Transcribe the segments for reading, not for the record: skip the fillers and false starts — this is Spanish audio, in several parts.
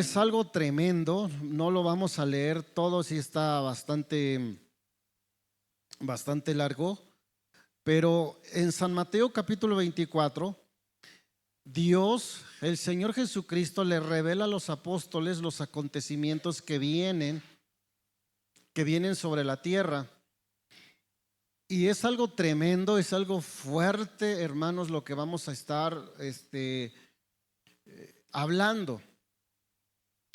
es algo tremendo, no lo vamos a leer todo, sí está bastante largo, pero en San Mateo capítulo 24, Dios, el Señor Jesucristo, le revela a los apóstoles los acontecimientos que vienen sobre la tierra. Y es algo tremendo, es algo fuerte, hermanos, lo que vamos a estar hablando.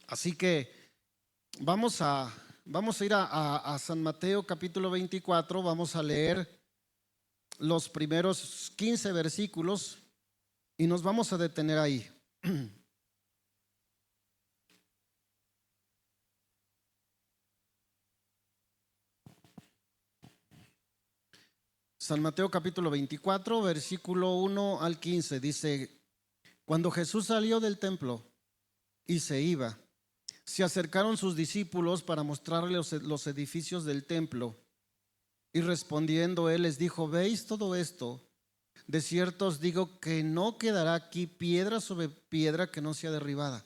Así que vamos a ir a San Mateo capítulo 24, vamos a leer los primeros 15 versículos y nos vamos a detener ahí. San Mateo capítulo 24, versículo 1 al 15, dice: Cuando Jesús salió del templo y se iba, se acercaron sus discípulos para mostrarle los edificios del templo. Y respondiendo él les dijo: ¿Veis todo esto? De cierto os digo que no quedará aquí piedra sobre piedra que no sea derribada.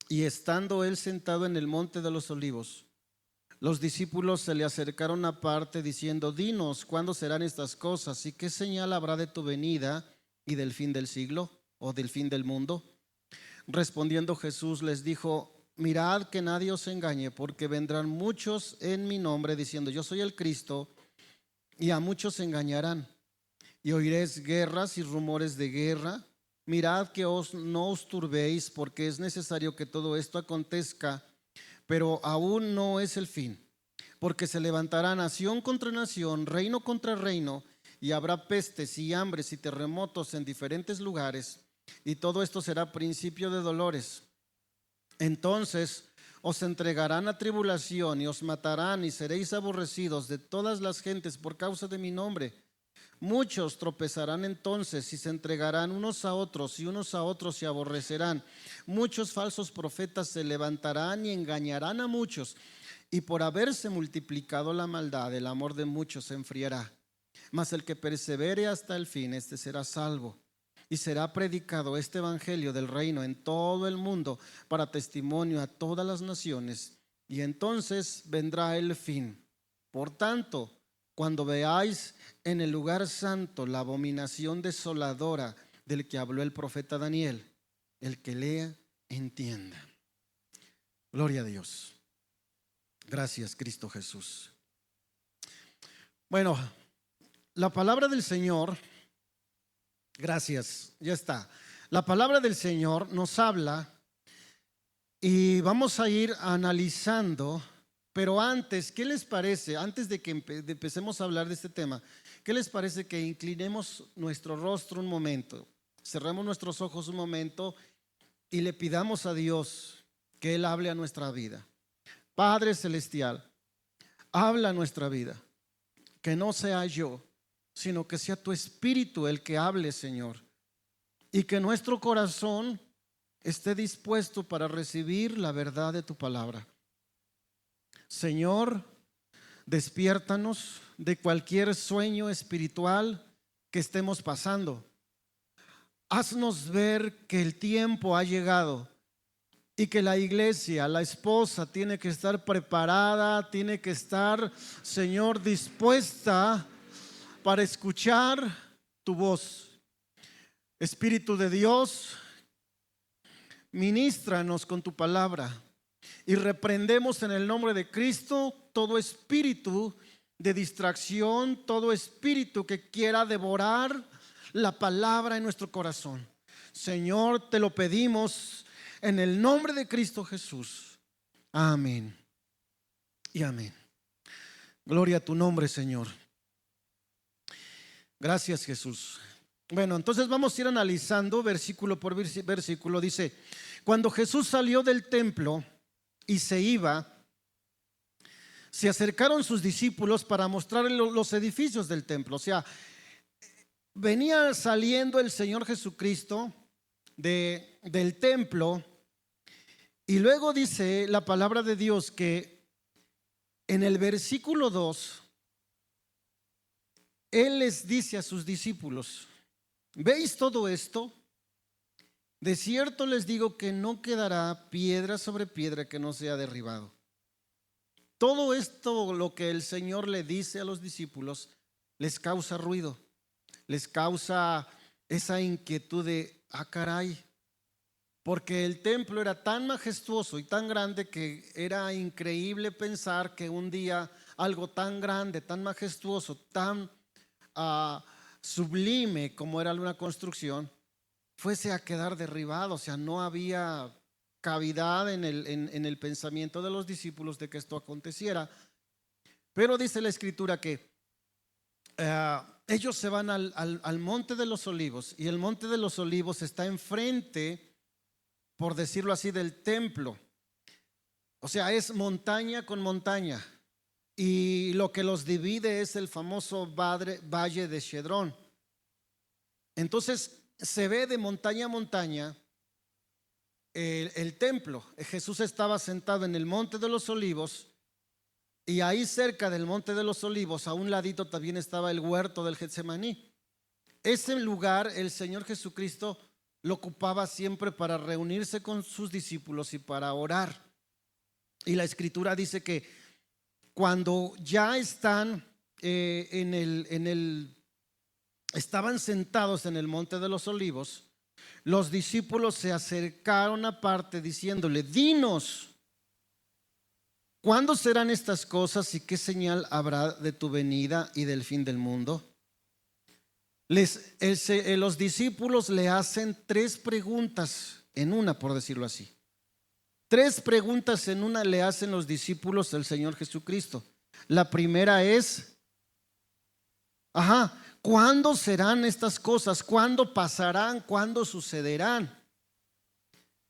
Y estando él sentado en el monte de los olivos, los discípulos se le acercaron aparte diciendo: Dinos, ¿cuándo serán estas cosas? ¿Y qué señal habrá de tu venida y del fin del siglo o del fin del mundo? Respondiendo Jesús les dijo: Mirad que nadie os engañe, porque vendrán muchos en mi nombre diciendo: Yo soy el Cristo, y a muchos se engañarán. Y oiréis guerras y rumores de guerra. Mirad que no os turbéis, porque es necesario que todo esto acontezca, pero aún no es el fin. Porque se levantará nación contra nación, reino contra reino, y habrá pestes y hambres y terremotos en diferentes lugares, y todo esto será principio de dolores. Entonces os entregarán a tribulación y os matarán, y seréis aborrecidos de todas las gentes por causa de mi nombre. Muchos tropezarán entonces y se entregarán unos a otros, y unos a otros se aborrecerán. Muchos falsos profetas se levantarán y engañarán a muchos, y por haberse multiplicado la maldad, el amor de muchos se enfriará. Mas el que persevere hasta el fin, este será salvo. Y será predicado este evangelio del reino en todo el mundo para testimonio a todas las naciones, y entonces vendrá el fin. Por tanto, cuando veáis en el lugar santo la abominación desoladora del que habló el profeta Daniel, el que lea, entienda. Gloria a Dios. Gracias, Cristo Jesús. Bueno, la palabra del Señor, gracias, ya está. La palabra del Señor nos habla y vamos a ir analizando. Pero antes, ¿qué les parece? Antes de que empecemos a hablar de este tema, ¿qué les parece que inclinemos nuestro rostro un momento? Cerremos nuestros ojos un momento y le pidamos a Dios que Él hable a nuestra vida. Padre Celestial, habla a nuestra vida. Que no sea yo, sino que sea tu Espíritu el que hable, Señor. Y que nuestro corazón esté dispuesto para recibir la verdad de tu palabra. Señor, despiértanos de cualquier sueño espiritual que estemos pasando. Haznos ver que el tiempo ha llegado y que la iglesia, la esposa, tiene que estar preparada, tiene que estar, Señor, dispuesta para escuchar tu voz. Espíritu de Dios, ministranos con tu palabra. Y reprendemos en el nombre de Cristo todo espíritu de distracción, todo espíritu que quiera devorar la palabra en nuestro corazón. Señor, te lo pedimos en el nombre de Cristo Jesús. Amén y amén. Gloria a tu nombre, Señor. Gracias, Jesús. Bueno, entonces vamos a ir analizando versículo por versículo. Dice: cuando Jesús salió del templo y se iba, se acercaron sus discípulos para mostrarle los edificios del templo. O sea, venía saliendo el Señor Jesucristo del templo, y luego dice la palabra de Dios que en el versículo 2 Él les dice a sus discípulos: ¿veis todo esto? De cierto les digo que no quedará piedra sobre piedra que no sea derribado. Todo esto, lo que el Señor le dice a los discípulos, les causa ruido, les causa esa inquietud de, caray, porque el templo era tan majestuoso y tan grande que era increíble pensar que un día algo tan grande, tan majestuoso, tan sublime como era una construcción, fuese a quedar derribado. O sea, no había cavidad en el pensamiento de los discípulos de que esto aconteciera. Pero dice la escritura que ellos se van al monte de los olivos, y el monte de los olivos está enfrente, por decirlo así, del templo. O sea, es montaña con montaña, y lo que los divide es el famoso valle de Cedrón. Entonces se ve de montaña a montaña el templo. Jesús estaba sentado en el monte de los olivos, y ahí cerca del monte de los olivos, a un ladito, también estaba el huerto del Getsemaní. Ese lugar el Señor Jesucristo lo ocupaba siempre para reunirse con sus discípulos y para orar. Y la escritura dice que cuando ya están estaban sentados en el monte de los olivos, los discípulos se acercaron aparte diciéndole: dinos, ¿cuándo serán estas cosas y qué señal habrá de tu venida y del fin del mundo? Los discípulos le hacen tres preguntas en una, por decirlo así. Tres preguntas en una le hacen los discípulos al Señor Jesucristo. La primera es, ¿cuándo serán estas cosas? ¿Cuándo pasarán? ¿Cuándo sucederán?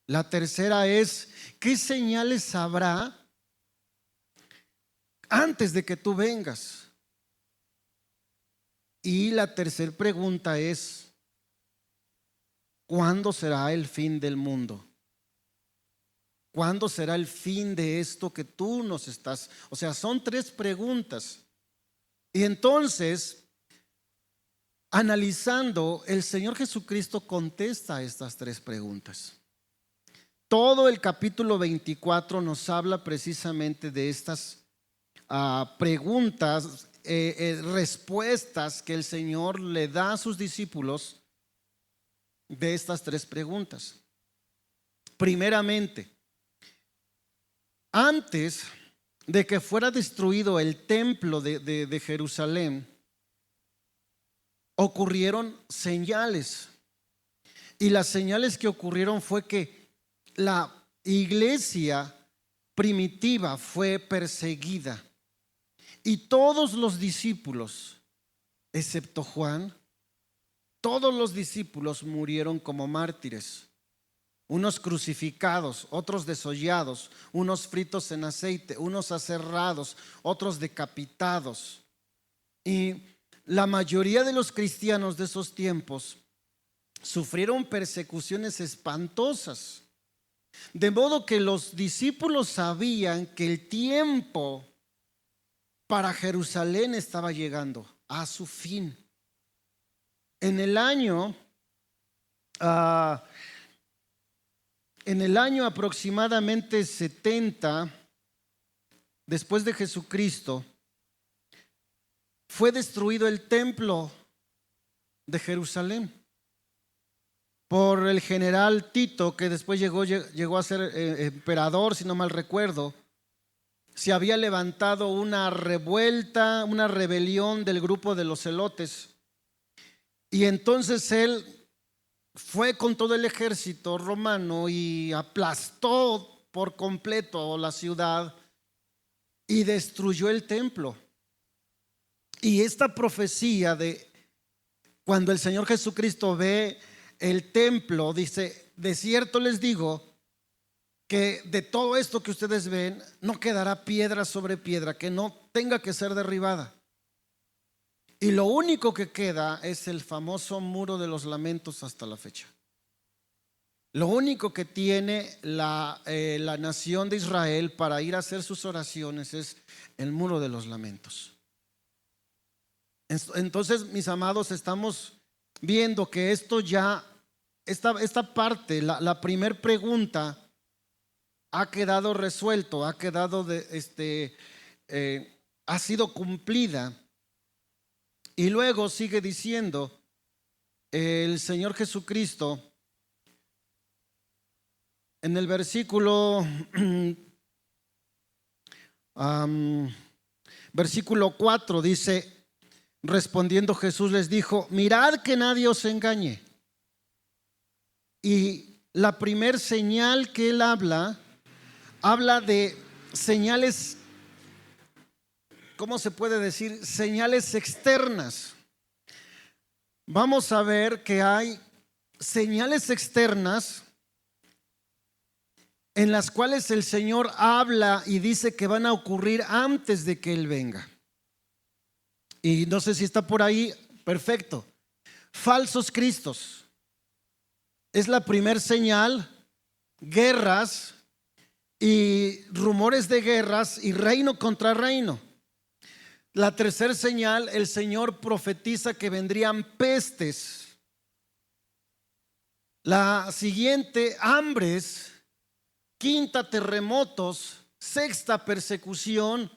La tercera es, ¿qué señales habrá antes de que tú vengas? Y la tercera pregunta es, ¿cuándo será el fin del mundo? ¿Cuándo será el fin de esto que tú nos estás? O sea, son tres preguntas. Y entonces, analizando, el Señor Jesucristo contesta estas tres preguntas. Todo el capítulo 24 nos habla precisamente de estas preguntas, respuestas que el Señor le da a sus discípulos de estas tres preguntas. Primeramente, antes de que fuera destruido el templo de Jerusalén, ocurrieron señales. Y las señales que ocurrieron fue que la iglesia primitiva fue perseguida. Y todos los discípulos, excepto Juan, todos los discípulos murieron como mártires. Unos crucificados, otros desollados, unos fritos en aceite, unos aserrados, otros decapitados. Y la mayoría de los cristianos de esos tiempos sufrieron persecuciones espantosas. De modo que los discípulos sabían que el tiempo para Jerusalén estaba llegando a su fin. En el año aproximadamente 70 después de Jesucristo, fue destruido el templo de Jerusalén por el general Tito, que después llegó a ser emperador, si no mal recuerdo. Se había levantado una revuelta, una rebelión del grupo de los celotes, y entonces él fue con todo el ejército romano y aplastó por completo la ciudad y destruyó el templo. Y esta profecía de cuando el Señor Jesucristo ve el templo, dice: de cierto les digo que de todo esto que ustedes ven no quedará piedra sobre piedra que no tenga que ser derribada. Y lo único que queda es el famoso muro de los lamentos hasta la fecha. Lo único que tiene la nación de Israel para ir a hacer sus oraciones es el muro de los lamentos. Entonces, mis amados, estamos viendo que esto ya esta parte, la primer pregunta ha quedado resuelto, ha quedado ha sido cumplida. Y luego sigue diciendo el Señor Jesucristo en el versículo versículo 4 dice: respondiendo Jesús les dijo, mirad que nadie os engañe. Y la primer señal que él habla de señales, ¿cómo se puede decir? Señales externas. Vamos a ver que hay señales externas en las cuales el Señor habla y dice que van a ocurrir antes de que Él venga. Y no sé si está por ahí. Perfecto. Falsos cristos. Es la primer señal. Guerras y rumores de guerras y reino contra reino. La tercera señal, el Señor profetiza que vendrían pestes. La siguiente, hambres. Quinta, terremotos. Sexta, persecución.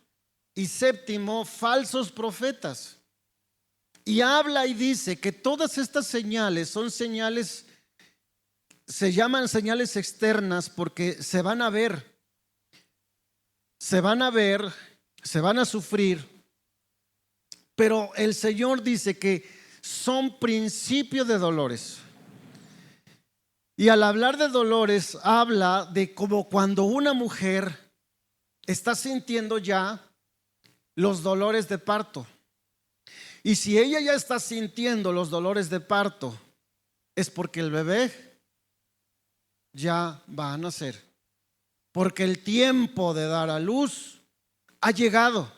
Y séptimo, falsos profetas. Y habla y dice que todas estas señales son señales, se llaman señales externas porque se van a ver, se van a sufrir. Pero el Señor dice que son principio de dolores. Y al hablar de dolores, habla de como cuando una mujer está sintiendo ya los dolores de parto. Y si ella ya está sintiendo los dolores de parto, es porque el bebé ya va a nacer. Porque el tiempo de dar a luz ha llegado.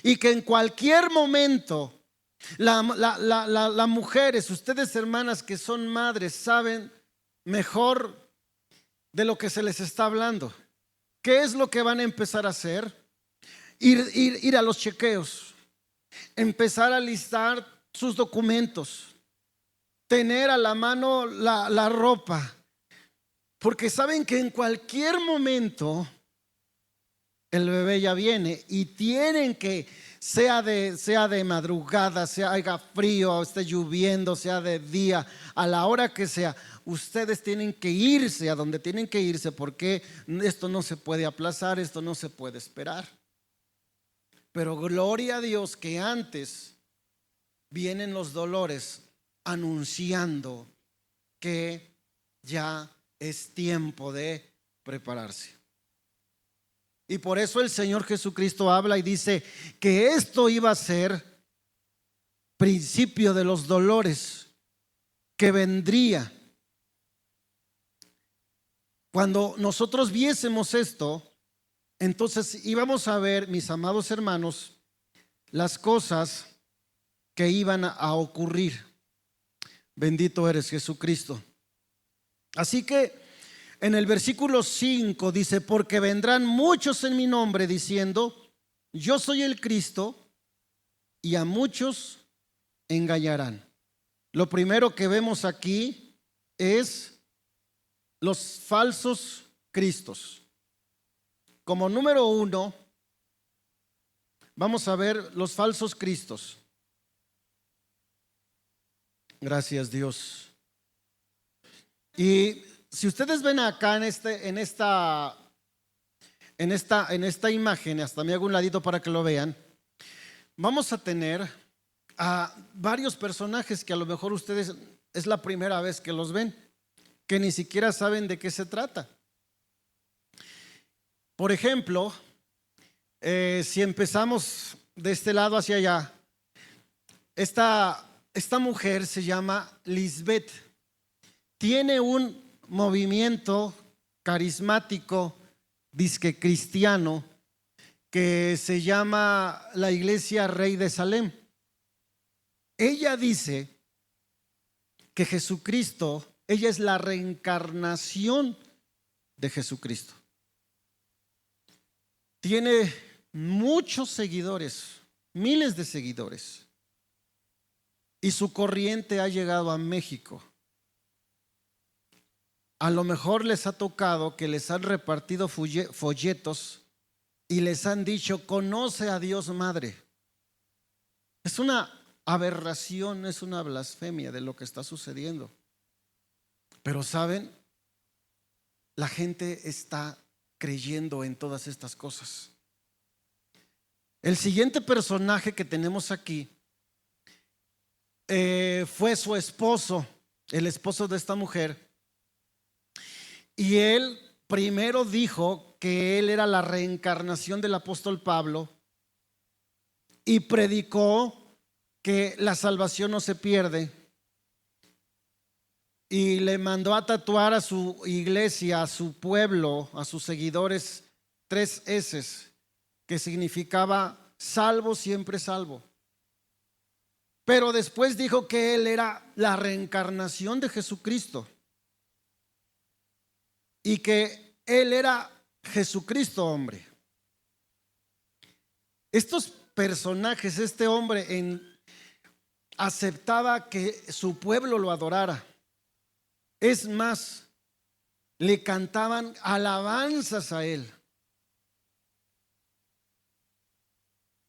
Y que en cualquier momento las mujeres, ustedes hermanas que son madres, saben mejor de lo que se les está hablando. ¿Qué es lo que van a empezar a hacer? Ir a los chequeos, empezar a listar sus documentos, tener a la mano la ropa, porque saben que en cualquier momento el bebé ya viene y tienen que, sea de madrugada, sea haga frío, esté lloviendo, sea de día, a la hora que sea, ustedes tienen que irse a donde tienen que irse, porque esto no se puede aplazar, esto no se puede esperar. Pero gloria a Dios que antes vienen los dolores anunciando que ya es tiempo de prepararse. Y por eso el Señor Jesucristo habla y dice que esto iba a ser principio de los dolores que vendría. Cuando nosotros viésemos esto, entonces íbamos a ver, mis amados hermanos, las cosas que iban a ocurrir. Bendito eres, Jesucristo. Así que en el versículo 5 dice: porque vendrán muchos en mi nombre diciendo, yo soy el Cristo, y a muchos engañarán. Lo primero que vemos aquí es los falsos cristos. Como número 1, vamos a ver los falsos cristos. Gracias, Dios. Y si ustedes ven acá en esta imagen, hasta me hago un ladito para que lo vean, vamos a tener a varios personajes que a lo mejor ustedes es la primera vez que los ven, que ni siquiera saben de qué se trata. Por ejemplo, si empezamos de este lado hacia allá, esta mujer se llama Lisbeth. Tiene un movimiento carismático, disque cristiano, que se llama la Iglesia Rey de Salem. Ella dice que Jesucristo, ella es la reencarnación de Jesucristo. Tiene muchos seguidores, miles de seguidores. Y su corriente ha llegado a México. A lo mejor les ha tocado que les han repartido folletos y les han dicho: conoce a Dios Madre. Es una aberración, es una blasfemia de lo que está sucediendo. Pero saben, la gente está creyendo en todas estas cosas. El siguiente personaje que tenemos aquí fue su esposo, el esposo de esta mujer. Y él primero dijo que él era la reencarnación del apóstol Pablo y predicó que la salvación no se pierde. Y le mandó a tatuar a su iglesia, a su pueblo, a sus seguidores, 3 S, que significaba salvo, siempre salvo. Pero después dijo que él era la reencarnación de Jesucristo y que él era Jesucristo hombre. Estos personajes, este hombre aceptaba que su pueblo lo adorara. Es más, le cantaban alabanzas a él.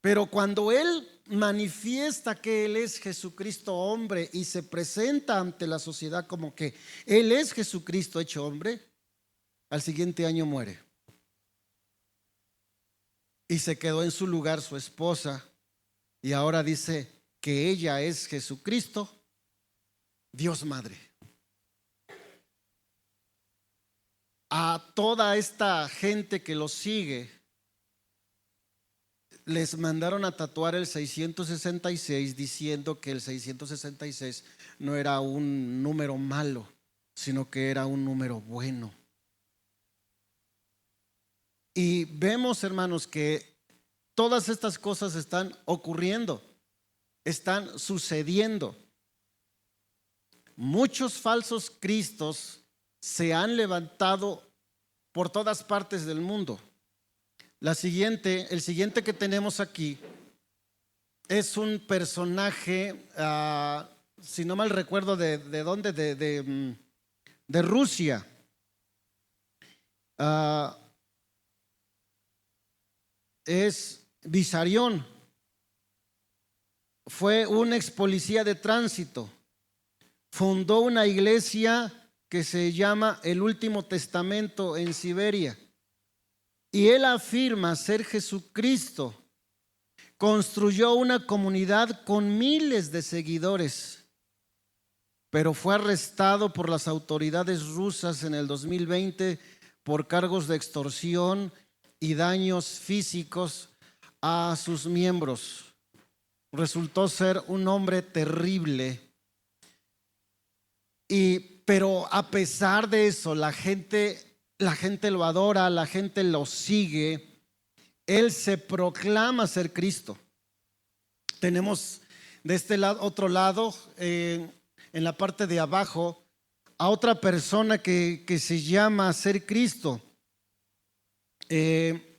Pero cuando él manifiesta que él es Jesucristo hombre y se presenta ante la sociedad como que él es Jesucristo hecho hombre, al siguiente año muere. Y se quedó en su lugar su esposa, y ahora dice que ella es Jesucristo, Dios Madre. A toda esta gente que lo sigue les mandaron a tatuar el 666, diciendo que el 666 no era un número malo, sino que era un número bueno. Y vemos, hermanos, que todas estas cosas están ocurriendo, están sucediendo. Muchos falsos cristos se han levantado por todas partes del mundo. El siguiente que tenemos aquí es un personaje, si no mal recuerdo, ¿de dónde? De Rusia. Es Vissarion. Fue un ex policía de tránsito. Fundó una iglesia que se llama El Último Testamento en Siberia. Y él afirma ser Jesucristo. Construyó una comunidad con miles de seguidores, pero fue arrestado por las autoridades rusas en el 2020 por cargos de extorsión y daños físicos a sus miembros. Resultó ser un hombre terrible. Pero a pesar de eso, la gente lo adora, la gente lo sigue. Él se proclama ser Cristo. Tenemos de este lado, otro lado, en la parte de abajo, a otra persona que se llama ser Cristo. Él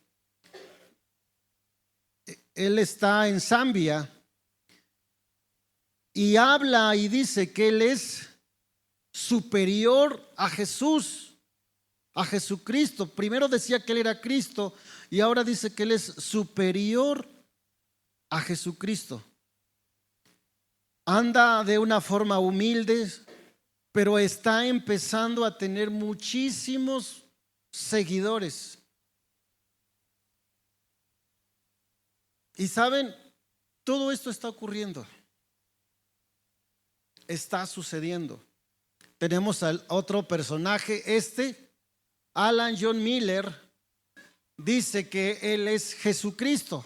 está en Zambia y habla y dice que él es superior a Jesús, a Jesucristo. Primero decía que él era Cristo y ahora dice que él es superior a Jesucristo. Anda de una forma humilde, pero está empezando a tener muchísimos seguidores. Y saben, todo esto está ocurriendo, está sucediendo. Tenemos al otro personaje, Alan John Miller, dice que él es Jesucristo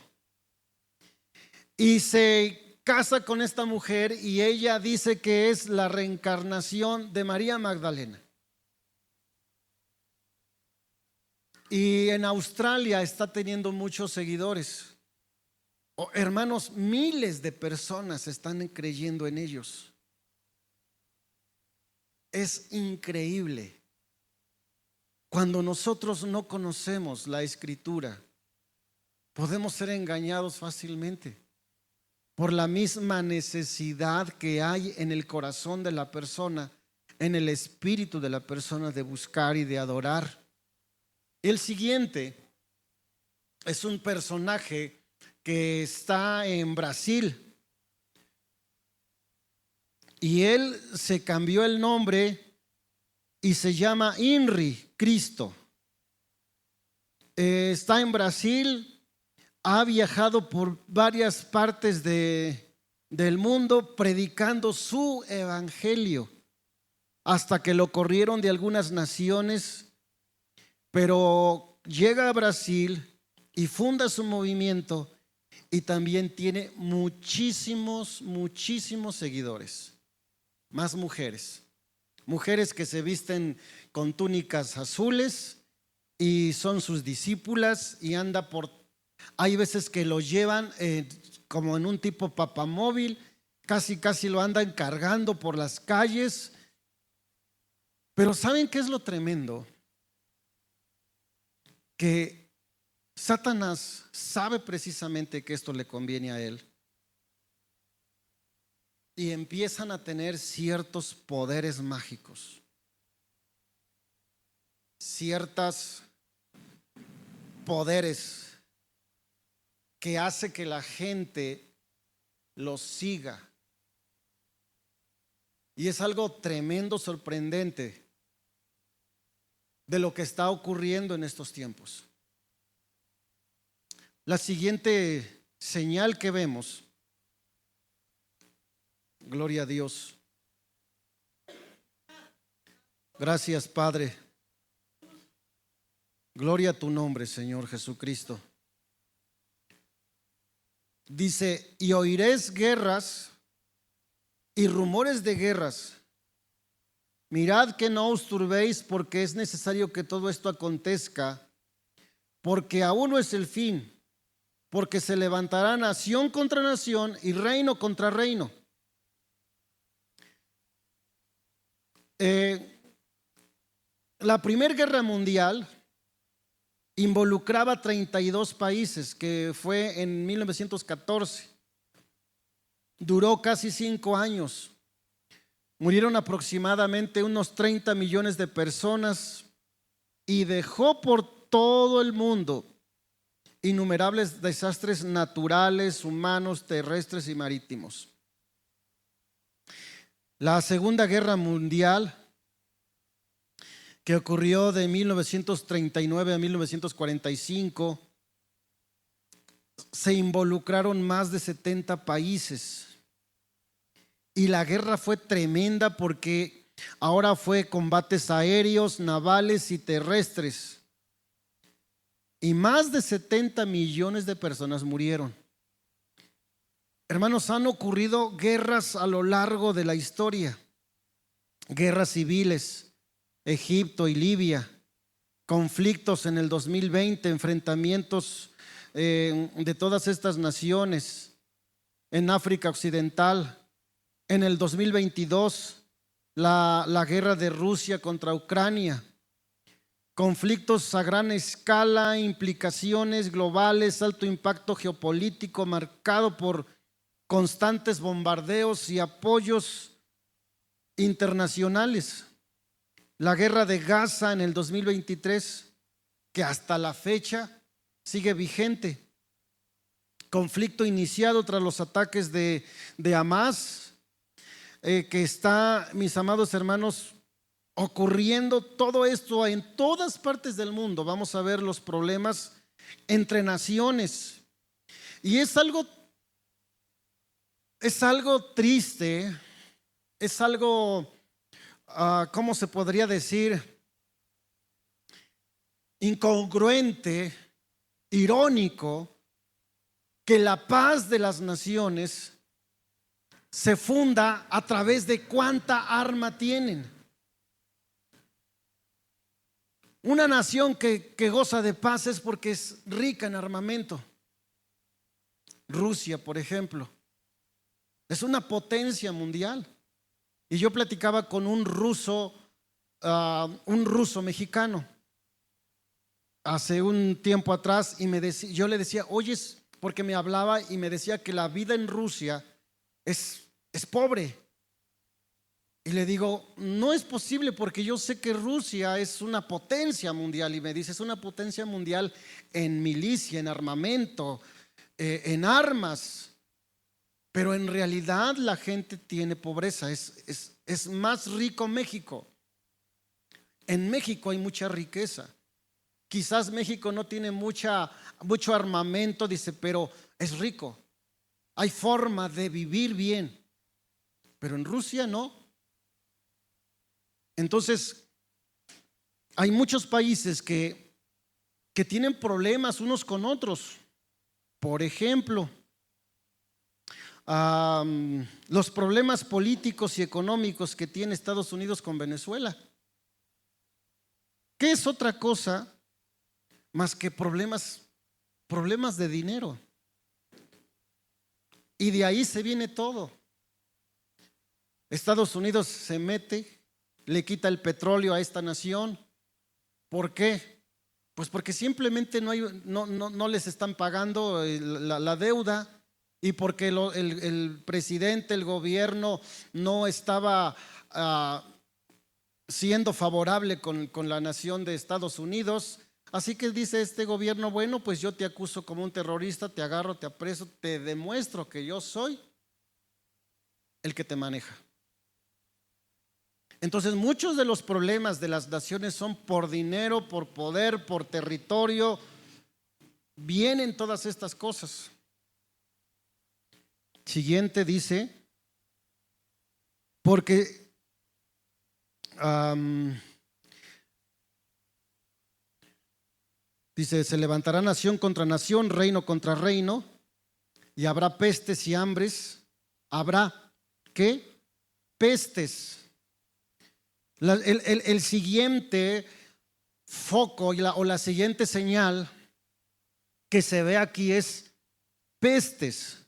y se casa con esta mujer y ella dice que es la reencarnación de María Magdalena. Y en Australia está teniendo muchos seguidores. Hermanos, miles de personas están creyendo en ellos. Es increíble. Cuando nosotros no conocemos la Escritura, podemos ser engañados fácilmente por la misma necesidad que hay en el corazón de la persona en el espíritu de la persona de buscar y de adorar. El siguiente es un personaje que está en Brasil y él se cambió el nombre y se llama Inri Cristo. Está en Brasil, ha viajado por varias partes del mundo predicando su evangelio hasta que lo corrieron de algunas naciones, pero llega a Brasil y funda su movimiento y también tiene muchísimos seguidores, más mujeres que se visten con túnicas azules y son sus discípulas y hay veces que lo llevan como en un tipo papamóvil, casi lo andan cargando por las calles. Pero ¿saben qué es lo tremendo? Que Satanás sabe precisamente que esto le conviene a él y empiezan a tener ciertos poderes mágicos, ciertos poderes que hace que la gente los siga. Y es algo tremendo, sorprendente de lo que está ocurriendo en estos tiempos. La siguiente señal que vemos, gloria a Dios. Gracias, Padre. Gloria a tu nombre, Señor Jesucristo. Dice, y oiréis guerras y rumores de guerras. Mirad que no os turbéis, porque es necesario que todo esto acontezca, porque aún no es el fin, porque se levantará nación contra nación y reino contra reino. La Primera Guerra Mundial involucraba 32 países, que fue en 1914. Duró casi 5 años. Murieron aproximadamente unos 30 millones de personas y dejó por todo el mundo innumerables desastres naturales, humanos, terrestres y marítimos. La Segunda Guerra Mundial, que ocurrió de 1939 a 1945, se involucraron más de 70 países. Y la guerra fue tremenda porque ahora fue combates aéreos, navales y terrestres. Y más de 70 millones de personas murieron. Hermanos, han ocurrido guerras a lo largo de la historia. Guerras civiles, Egipto y Libia, conflictos en el 2020, enfrentamientos de todas estas naciones en África Occidental. En el 2022, la guerra de Rusia contra Ucrania, conflictos a gran escala, implicaciones globales, alto impacto geopolítico marcado por constantes bombardeos y apoyos internacionales. La guerra de Gaza en el 2023, que hasta la fecha sigue vigente. Conflicto iniciado tras los ataques de Hamas, que está, mis amados hermanos, ocurriendo todo esto en todas partes del mundo. Vamos a ver los problemas entre naciones. Y es algo triste, es algo, ¿cómo se podría decir? Incongruente, irónico, que la paz de las naciones se funda a través de cuánta arma tienen. Una nación que goza de paz es porque es rica en armamento. Rusia, por ejemplo, es una potencia mundial. Y yo platicaba con un ruso mexicano hace un tiempo atrás y yo le decía, oye, porque me hablaba y me decía que la vida en Rusia es pobre. Y le digo, no es posible porque yo sé que Rusia es una potencia mundial. Y me dice, es una potencia mundial en milicia, en armamento, en armas. Pero en realidad la gente tiene pobreza. Es más rico México. En México hay mucha riqueza. Quizás México no tiene mucho armamento, dice, pero es rico. Hay forma de vivir bien. Pero en Rusia no. Entonces, hay muchos países que tienen problemas unos con otros. Por ejemplo, los problemas políticos y económicos que tiene Estados Unidos con Venezuela. ¿Qué es otra cosa más que problemas de dinero? Y de ahí se viene todo. Estados Unidos se mete, le quita el petróleo a esta nación. ¿Por qué? Pues porque simplemente no les están pagando la deuda, y porque el presidente, el gobierno no estaba siendo favorable con la nación de Estados Unidos. Así que dice este gobierno, bueno, pues yo te acuso como un terrorista, te agarro, te apreso, te demuestro que yo soy el que te maneja. Entonces muchos de los problemas de las naciones son por dinero, por poder, por territorio. Vienen todas estas cosas. Siguiente dice, porque dice, se levantará nación contra nación, reino contra reino, y habrá pestes y hambres. ¿Habrá qué? Pestes. El siguiente foco o la siguiente señal que se ve aquí es pestes.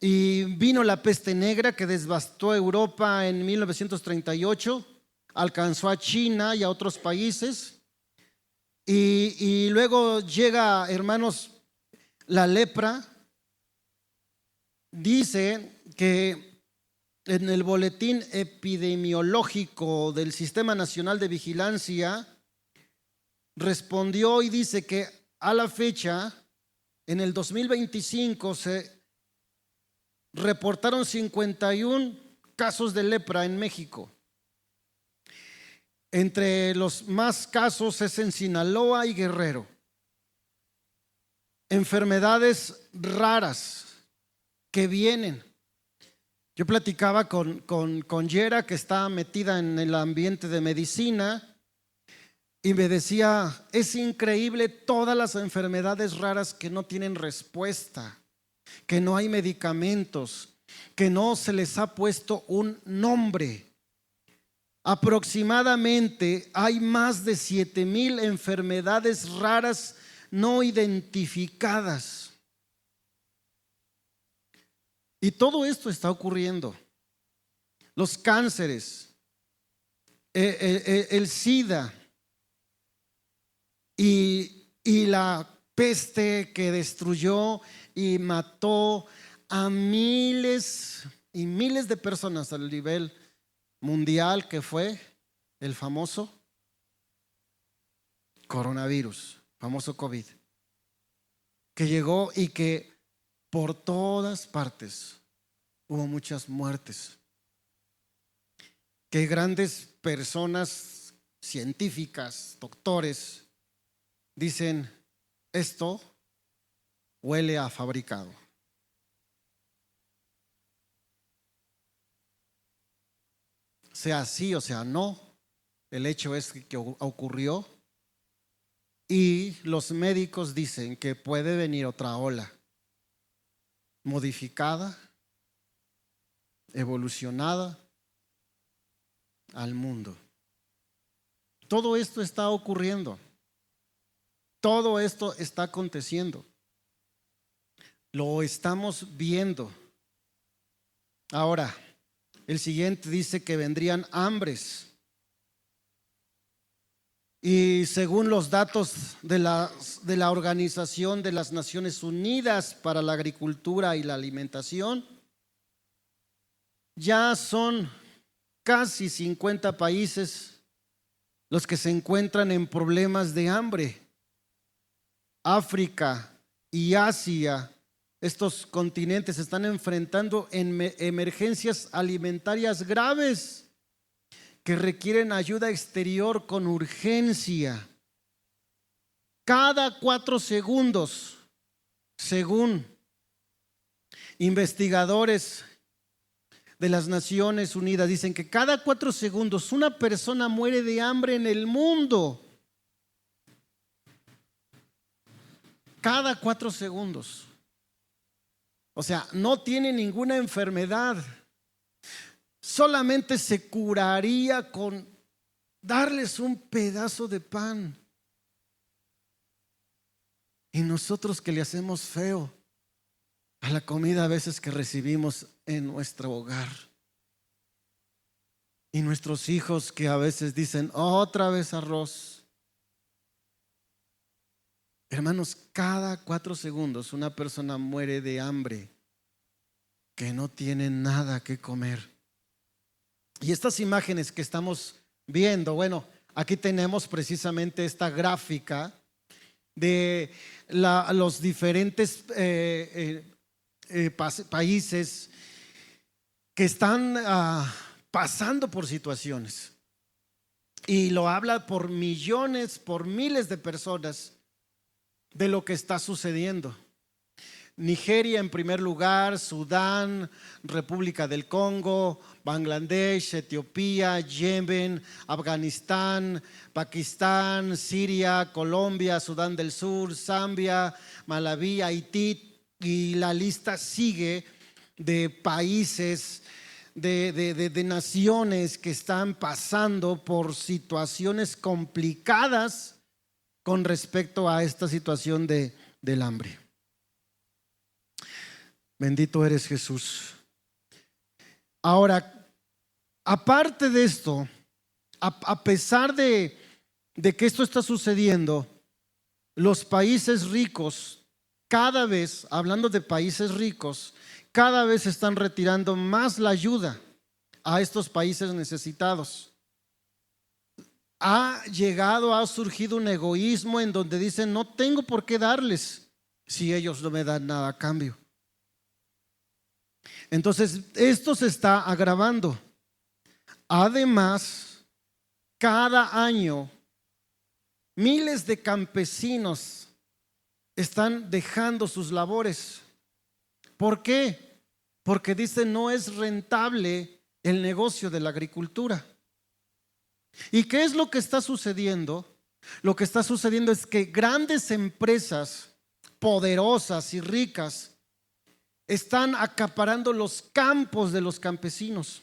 Y vino la peste negra que devastó Europa en 1938, alcanzó a China y a otros países. Y luego llega, hermanos, la lepra. Dice que en el boletín epidemiológico del Sistema Nacional de Vigilancia respondió y dice que a la fecha, en el 2025, se reportaron 51 casos de lepra en México. Entre los más casos es en Sinaloa y Guerrero. Enfermedades raras que vienen. Yo platicaba con Yera, que está metida en el ambiente de medicina, y me decía, es increíble todas las enfermedades raras que no tienen respuesta, que no hay medicamentos, que no se les ha puesto un nombre. Aproximadamente hay más de 7,000 enfermedades raras no identificadas. Y todo esto está ocurriendo. Los cánceres, el SIDA y la peste que destruyó y mató a miles y miles de personas a nivel mundial, que fue el famoso coronavirus, famoso COVID, que llegó y que por todas partes hubo muchas muertes, que grandes personas científicas, doctores, dicen, esto huele a fabricado. Sea sí o sea no, el hecho es que ocurrió, y los médicos dicen que puede venir otra ola modificada, evolucionada al mundo. Todo esto está ocurriendo. Todo esto está aconteciendo. Lo estamos viendo. Ahora, el siguiente dice que vendrían hambres. Y según los datos de la Organización de las Naciones Unidas para la Agricultura y la Alimentación, ya son casi 50 países los que se encuentran en problemas de hambre. África y Asia, estos continentes están enfrentando emergencias alimentarias graves que requieren ayuda exterior con urgencia. Cada 4 segundos, según investigadores de las Naciones Unidas, dicen que cada 4 segundos una persona muere de hambre en el mundo. Cada 4 segundos. O sea, no tiene ninguna enfermedad. Solamente se curaría con darles un pedazo de pan. Y nosotros que le hacemos feo a la comida a veces que recibimos en nuestro hogar. Y nuestros hijos que a veces dicen, otra vez arroz. Hermanos, cada 4 segundos una persona muere de hambre, que no tiene nada que comer. Y estas imágenes que estamos viendo, bueno, aquí tenemos precisamente esta gráfica de los diferentes países que están pasando por situaciones. Y lo habla por millones, por miles de personas de lo que está sucediendo. Nigeria en primer lugar, Sudán, República del Congo, Bangladesh, Etiopía, Yemen, Afganistán, Pakistán, Siria, Colombia, Sudán del Sur, Zambia, Malaví, Haití, y la lista sigue de países, de naciones que están pasando por situaciones complicadas con respecto a esta situación del hambre. Bendito eres, Jesús. Ahora, aparte de esto, a pesar de que esto está sucediendo, los países ricos, cada vez, hablando de países ricos, cada vez están retirando más la ayuda a estos países necesitados. Ha surgido un egoísmo en donde dicen, no tengo por qué darles si ellos no me dan nada a cambio. Entonces, esto se está agravando. Además, cada año miles de campesinos están dejando sus labores. ¿Por qué? Porque dicen no es rentable el negocio de la agricultura. ¿Y qué es lo que está sucediendo? Lo que está sucediendo es que grandes empresas poderosas y ricas están acaparando los campos de los campesinos.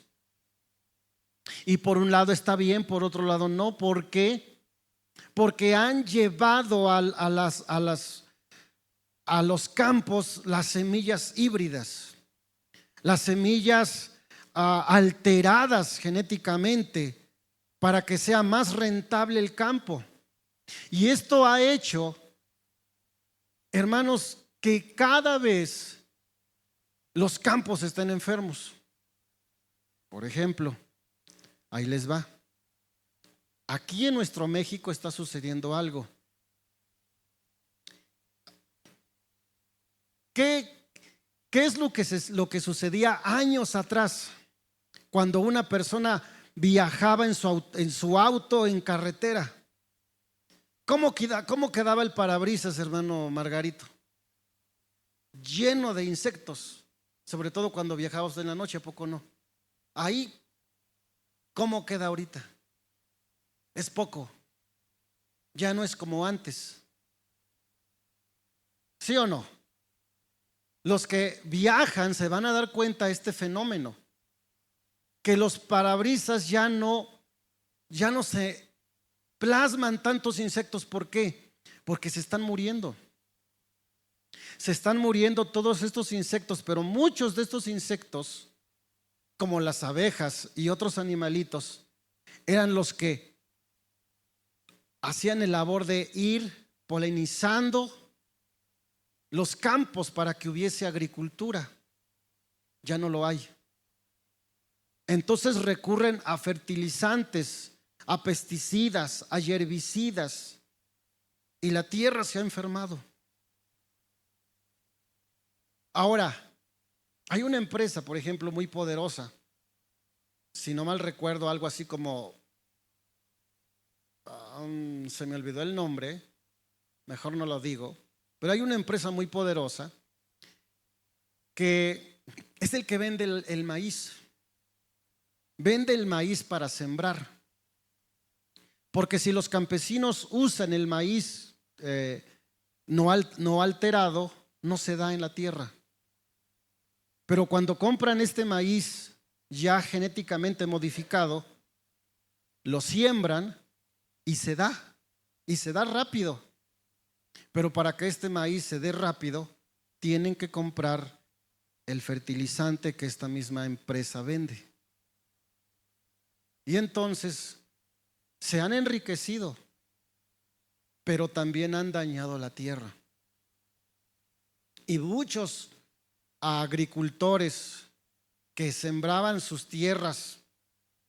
Y por un lado está bien, por otro lado no. ¿Por qué? Porque han llevado a los campos las semillas híbridas, las semillas alteradas genéticamente para que sea más rentable el campo. Y esto ha hecho, hermanos, que cada vez los campos estén enfermos. Por ejemplo, ahí les va. Aquí en nuestro México está sucediendo algo. ¿Qué es lo que sucedía años atrás cuando una persona viajaba en su auto en carretera? ¿Cómo quedaba el parabrisas, hermano Margarito? Lleno de insectos. Sobre todo cuando viajabas en la noche, ¿a poco no? Ahí, ¿cómo queda ahorita? Es poco. Ya no es como antes. ¿Sí o no? Los que viajan se van a dar cuenta de este fenómeno, que los parabrisas ya no se plasman tantos insectos. ¿Por qué? Porque se están muriendo. Se están muriendo todos estos insectos, pero muchos de estos insectos, como las abejas y otros animalitos, eran los que hacían el labor de ir polinizando los campos para que hubiese agricultura. Ya no lo hay. Entonces recurren a fertilizantes, a pesticidas, a herbicidas, y la tierra se ha enfermado. Ahora, hay una empresa, por ejemplo, muy poderosa, si no mal recuerdo, algo así como, se me olvidó el nombre, mejor no lo digo, pero hay una empresa muy poderosa que es el que vende el maíz. Vende el maíz para sembrar. Porque si los campesinos usan el maíz no alterado, no se da en la tierra. Pero cuando compran este maíz ya genéticamente modificado, lo siembran y se da. Y se da rápido. Pero para que este maíz se dé rápido, tienen que comprar el fertilizante que esta misma empresa vende. Y entonces se han enriquecido, pero también han dañado la tierra. Y muchos agricultores que sembraban sus tierras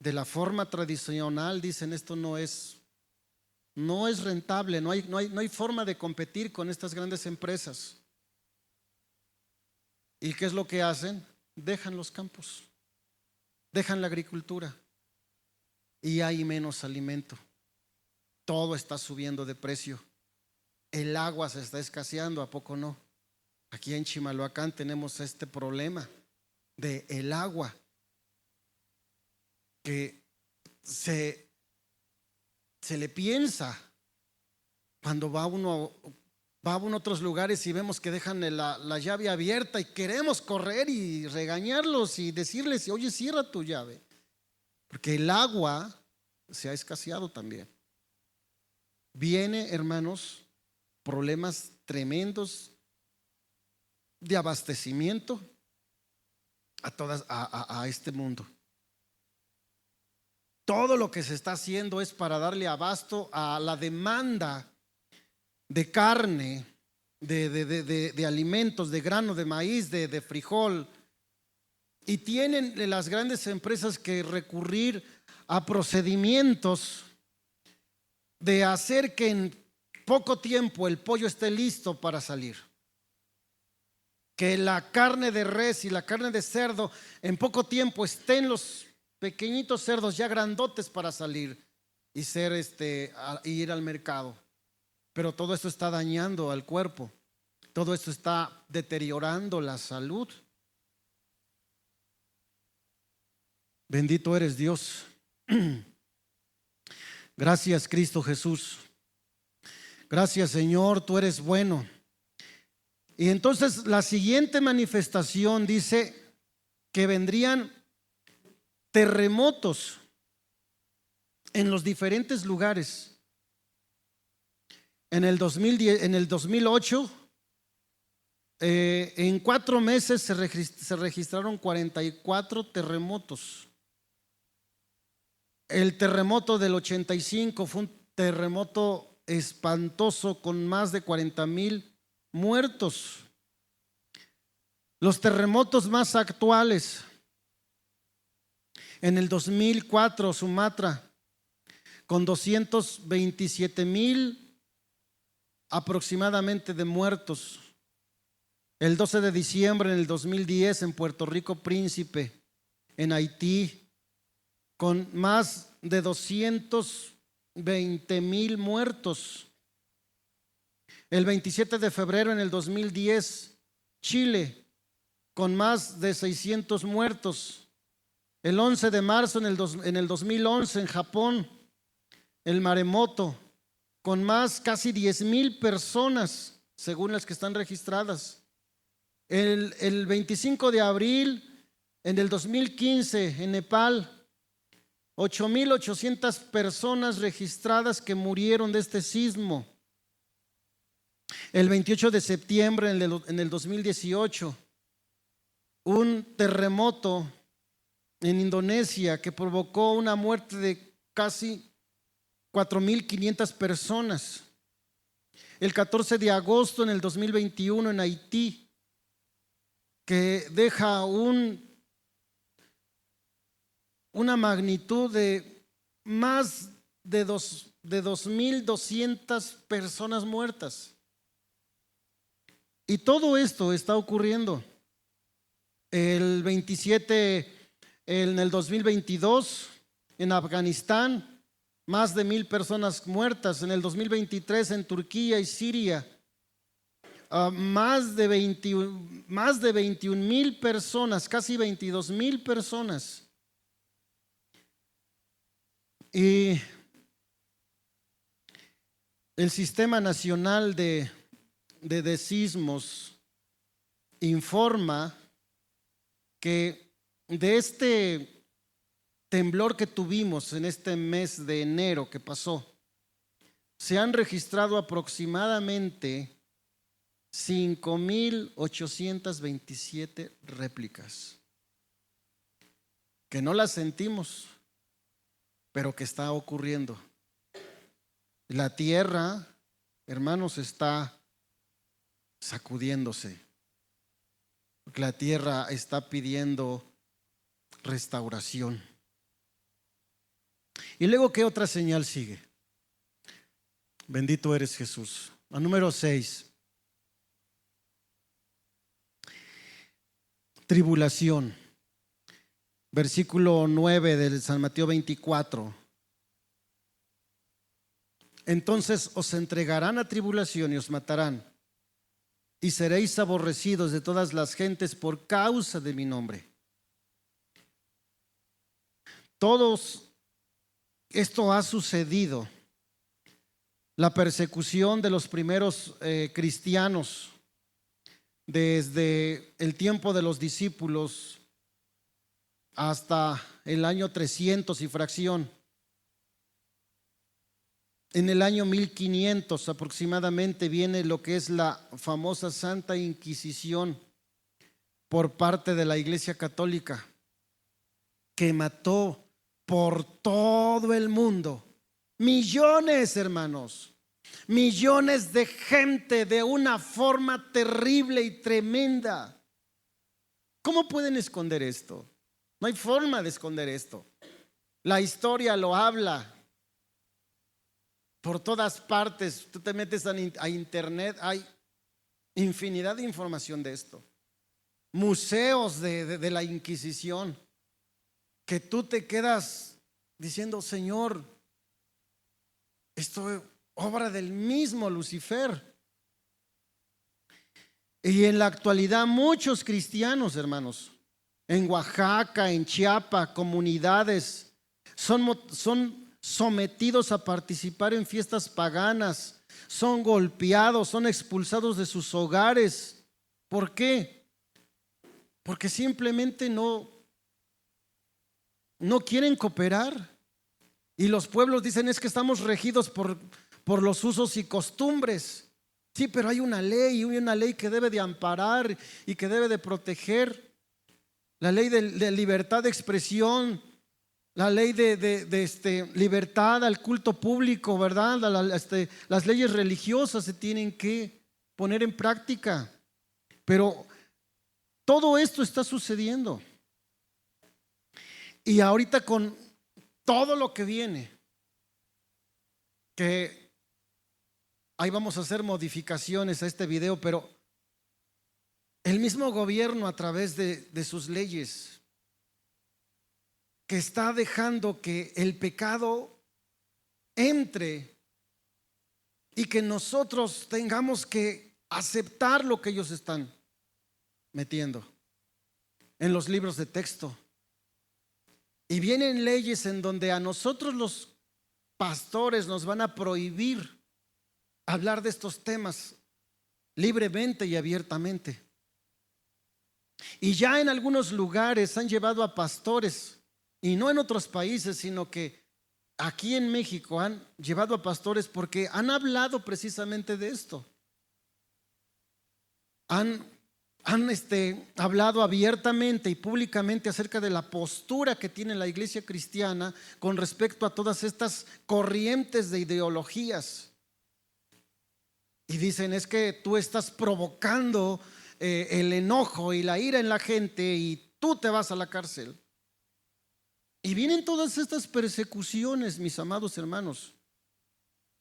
de la forma tradicional dicen: esto no es rentable, no hay forma de competir con estas grandes empresas. ¿Y qué es lo que hacen? Dejan los campos, dejan la agricultura, y hay menos alimento. Todo está subiendo de precio. El agua se está escaseando, ¿a poco no? Aquí en Chimalhuacán tenemos este problema de el agua, que se le piensa cuando va uno a otros lugares y vemos que dejan la llave abierta y queremos correr y regañarlos y decirles: oye, cierra tu llave, porque el agua se ha escaseado también. Viene, hermanos, problemas tremendos de abastecimiento a este mundo. Todo lo que se está haciendo es para darle abasto a la demanda de carne, de alimentos, de grano, de maíz, de frijol. Y tienen las grandes empresas que recurrir a procedimientos de hacer que en poco tiempo el pollo esté listo para salir, que la carne de res y la carne de cerdo en poco tiempo estén los pequeñitos cerdos ya grandotes para salir y ir al mercado. Pero todo esto está dañando al cuerpo, todo esto está deteriorando la salud. Bendito eres, Dios. Gracias, Cristo Jesús. Gracias, Señor, tú eres bueno. Y entonces la siguiente manifestación dice que vendrían terremotos en los diferentes lugares. En el 2008, en 4 meses se registraron 44 terremotos. El terremoto del 85 fue un terremoto espantoso con más de 40,000 muertos. Los terremotos más actuales: en el 2004, Sumatra, con 227,000 aproximadamente de muertos. El 12 de diciembre en el 2010 en Puerto Rico Príncipe, en Haití, con más de 220,000 muertos. El 27 de febrero en el 2010, Chile, con más de 600 muertos. El 11 de marzo en el 2011 en Japón, el maremoto, con más casi 10,000 personas, según las que están registradas. El 25 de abril en el 2015 en Nepal, 8,800 personas registradas que murieron de este sismo. El 28 de septiembre en el 2018, un terremoto en Indonesia que provocó una muerte de casi 4,500 personas. El 14 de agosto en el 2021 en Haití, que deja un una magnitud de más de 2,200 personas muertas. Y todo esto está ocurriendo. El 27, en el 2022, en Afganistán, más de 1,000 personas muertas. En el 2023, en Turquía y Siria, más de 21,000 personas, casi 22,000 personas. Y el Sistema Nacional de Sismos informa que de este temblor que tuvimos en este mes de enero que pasó, se han registrado aproximadamente 5,827 réplicas, que no las sentimos, pero que está ocurriendo. La tierra, hermanos, está sacudiéndose, porque la tierra está pidiendo restauración. Y luego, ¿qué otra señal sigue? Bendito eres, Jesús. La número 6. Tribulación. Versículo 9 de San Mateo 24. Entonces os entregarán a tribulación y os matarán, y seréis aborrecidos de todas las gentes por causa de mi nombre. Esto ha sucedido. La persecución de los primeros cristianos desde el tiempo de los discípulos hasta el año 300 y fracción. En el año 1500 aproximadamente viene lo que es la famosa Santa Inquisición por parte de la Iglesia Católica, que mató por todo el mundo millones, hermanos, millones de gente de una forma terrible y tremenda. ¿Cómo pueden esconder esto? No hay forma de esconder esto. La historia lo habla. Por todas partes, tú te metes a internet, hay infinidad de información de esto. Museos de la Inquisición, que tú te quedas diciendo, Señor, esto es obra del mismo Lucifer. Y en la actualidad muchos cristianos, hermanos, en Oaxaca, en Chiapas, comunidades, son sometidos a participar en fiestas paganas, son golpeados, son expulsados de sus hogares. ¿Por qué? Porque simplemente no quieren cooperar. Y los pueblos dicen, es que estamos regidos por los usos y costumbres. Sí, pero hay una ley que debe de amparar y que debe de proteger. La ley de libertad de expresión, la ley de libertad al culto público, ¿verdad? Las leyes religiosas se tienen que poner en práctica. Pero todo esto está sucediendo. Y ahorita con todo lo que viene, que ahí vamos a hacer modificaciones a este video, pero el mismo gobierno a través de sus leyes, que está dejando que el pecado entre y que nosotros tengamos que aceptar lo que ellos están metiendo en los libros de texto. Y vienen leyes en donde a nosotros los pastores nos van a prohibir hablar de estos temas libremente y abiertamente. Y ya en algunos lugares han llevado a pastores, y no en otros países, sino que aquí en México han llevado a pastores porque han hablado precisamente de esto. Han hablado abiertamente y públicamente acerca de la postura que tiene la iglesia cristiana con respecto a todas estas corrientes de ideologías. Y dicen, es que tú estás provocando el enojo y la ira en la gente y tú te vas a la cárcel. Y vienen todas estas persecuciones, mis amados hermanos.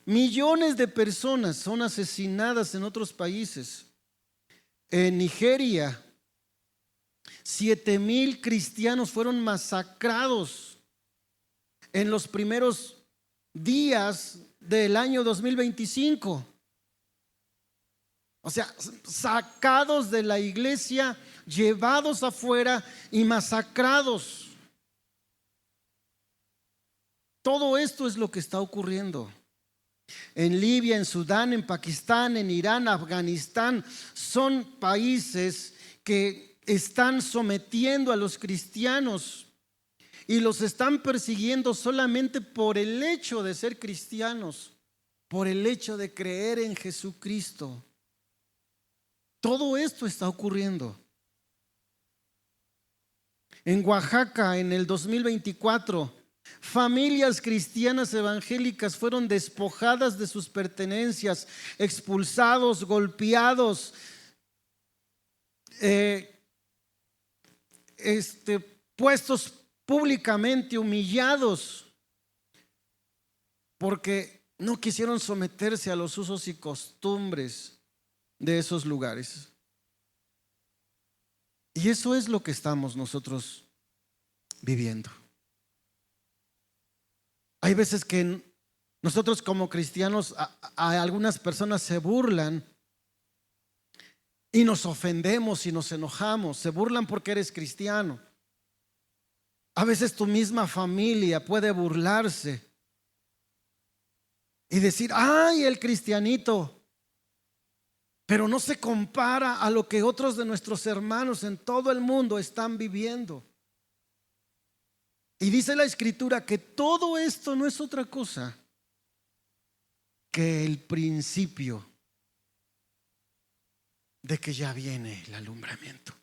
Millones de personas son asesinadas en otros países. En Nigeria, 7,000 cristianos fueron masacrados en los primeros días del año 2025. O sea, sacados de la iglesia, llevados afuera y masacrados. Todo esto es lo que está ocurriendo en Libia, en Sudán, en Pakistán, en Irán, Afganistán. Son países que están sometiendo a los cristianos y los están persiguiendo solamente por el hecho de ser cristianos, por el hecho de creer en Jesucristo. Todo esto está ocurriendo. En Oaxaca, en el 2024, familias cristianas evangélicas fueron despojadas de sus pertenencias, expulsados, golpeados, puestos públicamente, humillados, porque no quisieron someterse a los usos y costumbres de esos lugares. Y eso es lo que estamos nosotros viviendo. Hay veces que nosotros como cristianos, a algunas personas se burlan y nos ofendemos y nos enojamos. Se burlan porque eres cristiano. A veces tu misma familia puede burlarse y decir: ay, el cristianito. Pero no se compara a lo que otros de nuestros hermanos en todo el mundo están viviendo. Y dice la Escritura que todo esto no es otra cosa que el principio de que ya viene el alumbramiento.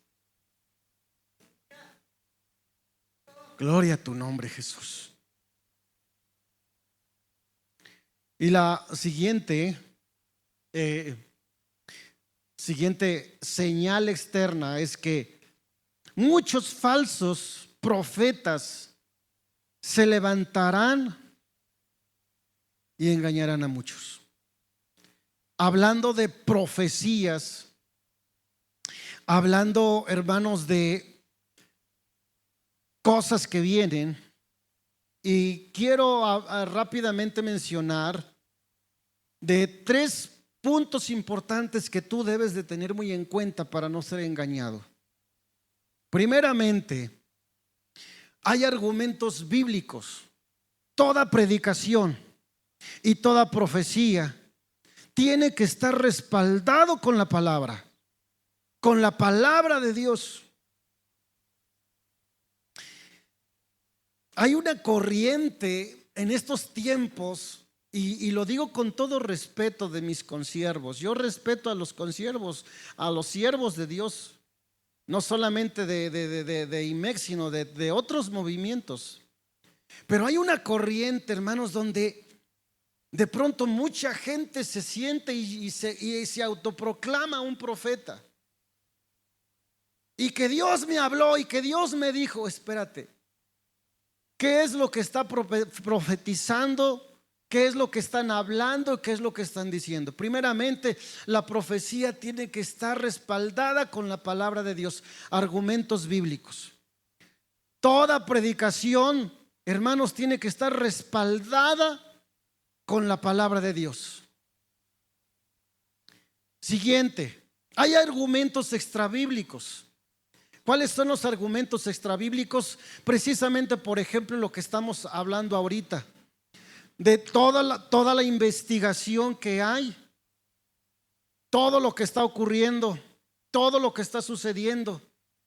Gloria a tu nombre, Jesús. Y la siguiente señal externa es que muchos falsos profetas se levantarán y engañarán a muchos. Hablando de profecías, hablando, hermanos, de cosas que vienen, y quiero rápidamente mencionar de 3 puntos importantes que tú debes de tener muy en cuenta para no ser engañado. Primeramente, hay argumentos bíblicos. Toda predicación y toda profecía tiene que estar respaldado con la palabra de Dios. Hay una corriente en estos tiempos, y lo digo con todo respeto de mis consiervos. Yo respeto a los consiervos, a los siervos de Dios, no solamente de IMEX, sino de otros movimientos. Pero hay una corriente, hermanos, donde de pronto mucha gente se siente y se autoproclama un profeta. Y que Dios me habló y que Dios me dijo. Espérate, ¿qué es lo que está profetizando? ¿Qué es lo que están hablando? ¿Qué es lo que están diciendo? Primeramente, la profecía tiene que estar respaldada con la palabra de Dios, argumentos bíblicos. Toda predicación, hermanos, tiene que estar respaldada con la palabra de Dios. Siguiente, hay argumentos extrabíblicos. ¿Cuáles son los argumentos extrabíblicos? Precisamente, por ejemplo, lo que estamos hablando ahorita, de toda la investigación que hay, todo lo que está ocurriendo, todo lo que está sucediendo,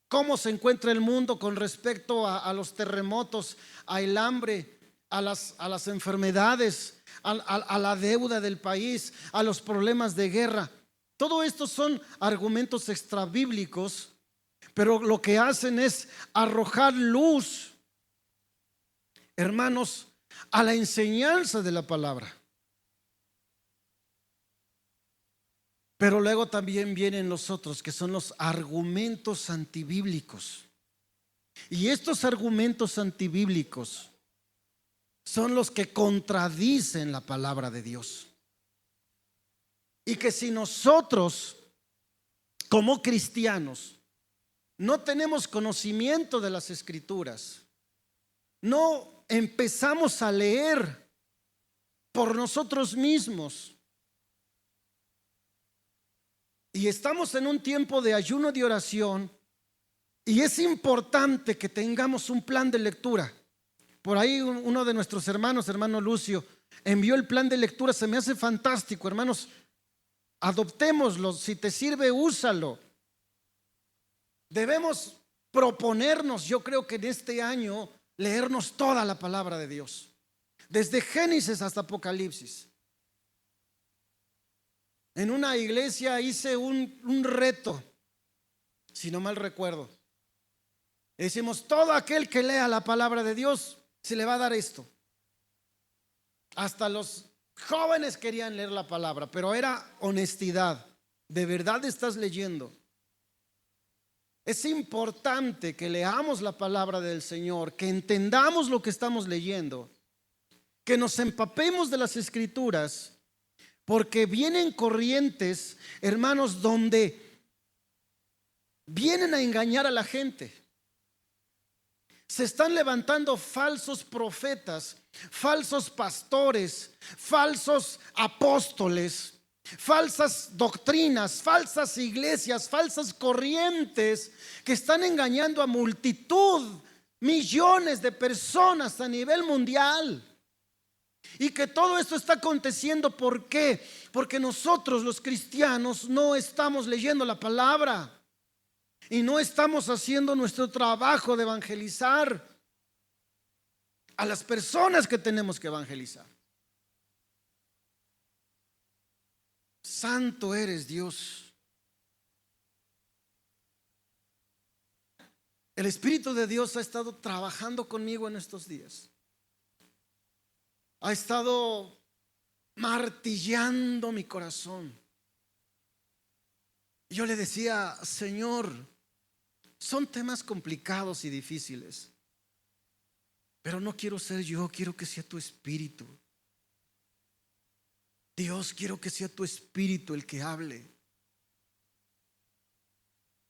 cómo se encuentra el mundo con respecto a los terremotos, al hambre, a las enfermedades, a la deuda del país, a los problemas de guerra. Todo esto son argumentos extrabíblicos, pero lo que hacen es arrojar luz, hermanos, a la enseñanza de la palabra. Pero luego también vienen los otros, que son los argumentos antibíblicos. Y estos argumentos antibíblicos son los que contradicen la palabra de Dios. Y que si nosotros, como cristianos, no tenemos conocimiento de las Escrituras, no empezamos a leer por nosotros mismos, y estamos en un tiempo de ayuno, de oración, y es importante que tengamos un plan de lectura. Por ahí uno de nuestros hermanos, hermano Lucio, envió el plan de lectura. Se me hace fantástico, hermanos. Adoptémoslo. Si te sirve, úsalo. Debemos proponernos, yo creo que en este año, leernos toda la palabra de Dios, desde Génesis hasta Apocalipsis. En una iglesia hice un reto, si no mal recuerdo. Decimos, todo aquel que lea la palabra de Dios se le va a dar esto. Hasta los jóvenes querían leer la palabra, pero era honestidad. ¿De verdad estás leyendo? Es importante que leamos la palabra del Señor, que entendamos lo que estamos leyendo, que nos empapemos de las Escrituras, porque vienen corrientes, hermanos, donde vienen a engañar a la gente. Se están levantando falsos profetas, falsos pastores, falsos apóstoles, falsas doctrinas, falsas iglesias, falsas corrientes que están engañando a multitud, millones de personas a nivel mundial. Y que todo esto está aconteciendo, ¿por qué? Porque nosotros los cristianos no estamos leyendo la palabra y no estamos haciendo nuestro trabajo de evangelizar a las personas que tenemos que evangelizar. Santo eres, Dios. El Espíritu de Dios ha estado trabajando conmigo en estos días. Ha estado martillando mi corazón. Yo le decía, Señor, son temas complicados y difíciles, pero no quiero ser yo, quiero que sea tu Espíritu. Dios, quiero que sea tu Espíritu el que hable.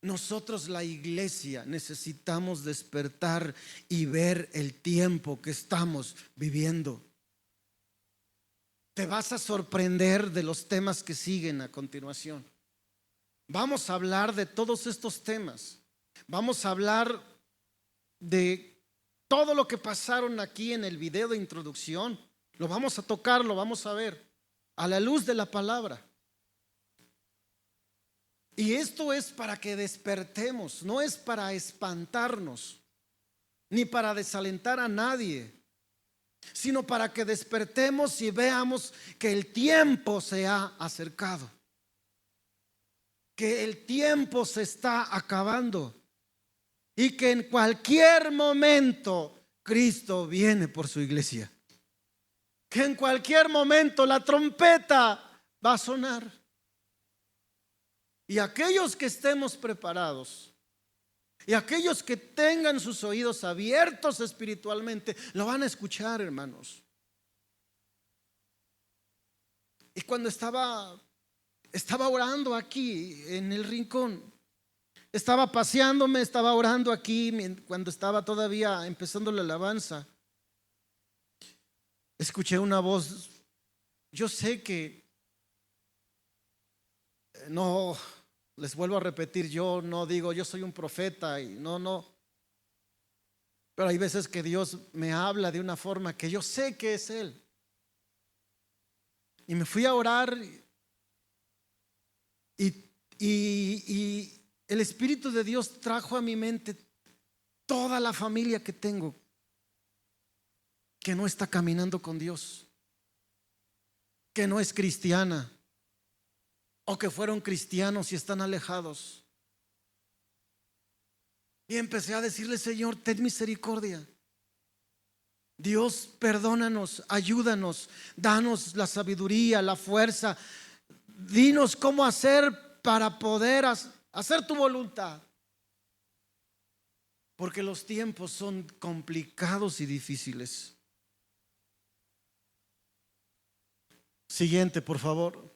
Nosotros, la iglesia, necesitamos despertar y ver el tiempo que estamos viviendo. Te vas a sorprender de los temas que siguen a continuación. Vamos a hablar de todos estos temas. Vamos a hablar de todo lo que pasaron aquí en el video de introducción. Lo vamos a tocar, lo vamos a ver a la luz de la palabra. Y esto es para que despertemos, no es para espantarnos, ni para desalentar a nadie, sino para que despertemos y veamos que el tiempo se ha acercado, que el tiempo se está acabando y que en cualquier momento Cristo viene por su iglesia, que en cualquier momento la trompeta va a sonar. Y aquellos que estemos preparados y aquellos que tengan sus oídos abiertos espiritualmente, lo van a escuchar, hermanos. Y cuando estaba orando aquí en el rincón, estaba paseándome, estaba orando aquí cuando estaba todavía empezando la alabanza, escuché una voz. Yo sé que no, les vuelvo a repetir, yo no digo yo soy un profeta y no, pero hay veces que Dios me habla de una forma que yo sé que es Él. Y me fui a orar y el Espíritu de Dios trajo a mi mente toda la familia que tengo que no está caminando con Dios, que no es cristiana, o que fueron cristianos y están alejados. Y empecé a decirle, Señor, ten misericordia. Dios, perdónanos, ayúdanos, danos la sabiduría, la fuerza. Dinos cómo hacer para poder hacer tu voluntad. porque los tiempos son complicados y difíciles. Siguiente, por favor.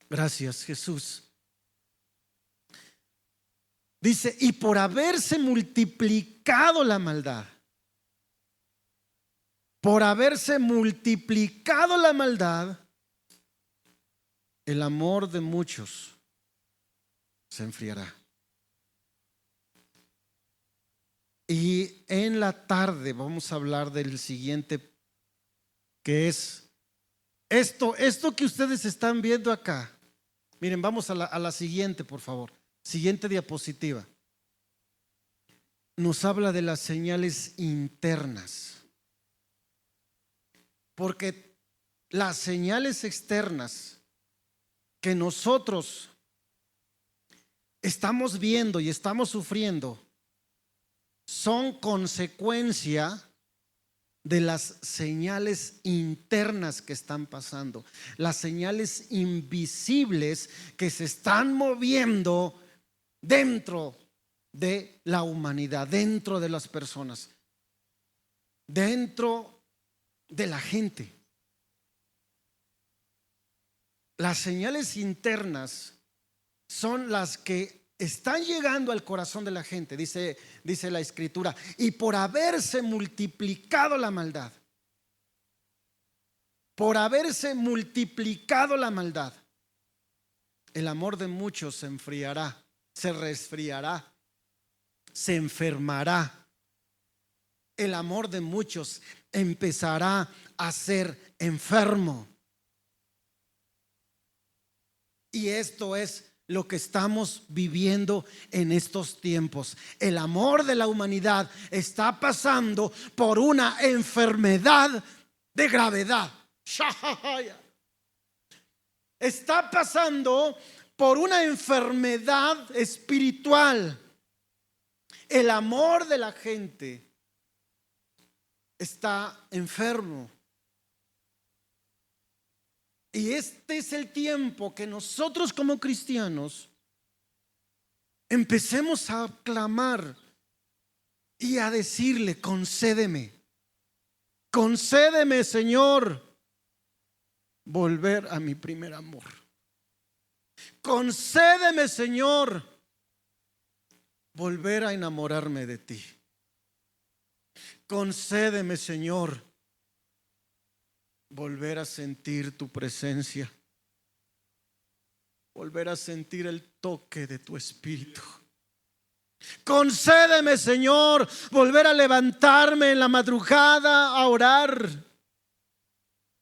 Gracias, Jesús. Dice, y por haberse multiplicado la maldad, por haberse multiplicado la maldad, el amor de muchos se enfriará. Y en la tarde vamos a hablar del siguiente, que es esto que ustedes están viendo acá. Miren, vamos a la siguiente, por favor. Siguiente diapositiva. Nos habla de las señales internas. Porque las señales externas que nosotros estamos viendo y estamos sufriendo son consecuencia de las señales internas que están pasando, las señales invisibles que se están moviendo dentro de la humanidad, dentro de las personas, dentro de la gente. Las señales internas son las que están llegando al corazón de la gente, dice la escritura, y por haberse multiplicado la maldad, por haberse multiplicado la maldad, el amor de muchos se enfriará, se resfriará, se enfermará. El amor de muchos empezará a ser enfermo. Y esto es lo que estamos viviendo en estos tiempos. El amor de la humanidad está pasando por una enfermedad de gravedad. Está pasando por una enfermedad espiritual. El amor de la gente está enfermo. Y este es el tiempo que nosotros como cristianos empecemos a clamar y a decirle: concédeme, concédeme, Señor, volver a mi primer amor. Concédeme, Señor, volver a enamorarme de ti. Concédeme, Señor, volver a sentir tu presencia, volver a sentir el toque de tu espíritu. Concédeme, Señor, volver a levantarme en la madrugada a orar,